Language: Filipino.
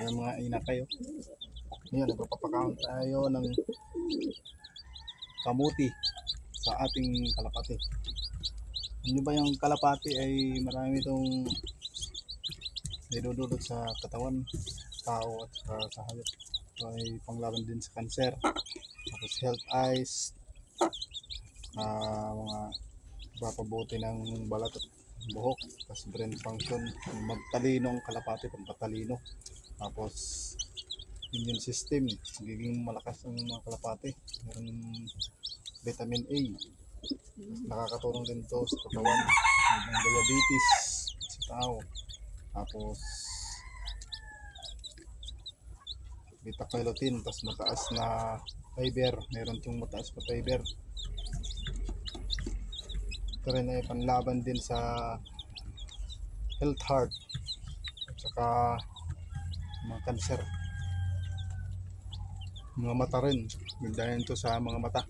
Yung mga ina kayo. Ngayon, nagpapakount tayo ng kamuti sa ating kalapati. Hindi ba yung kalapati ay marami itong nidudulot sa katawan, tao at sa hayop. So, ay panglaban din sa cancer. Tapos health eyes, mga papabuti ng balat at buhok, tapos brain function, magtalinong kalapati, pampatalino. Tapos immune system, magiging malakas ang mga kalapati. Meron vitamin A, nakakatulong din to sa katawan ng diabetes sa tao. Tapos beta carotene, tapos mataas na fiber, meron tong mataas na fiber. Ito rin ay panlaban din sa health heart at saka mga cancer, mga mata rin, dahil ito sa mga mata.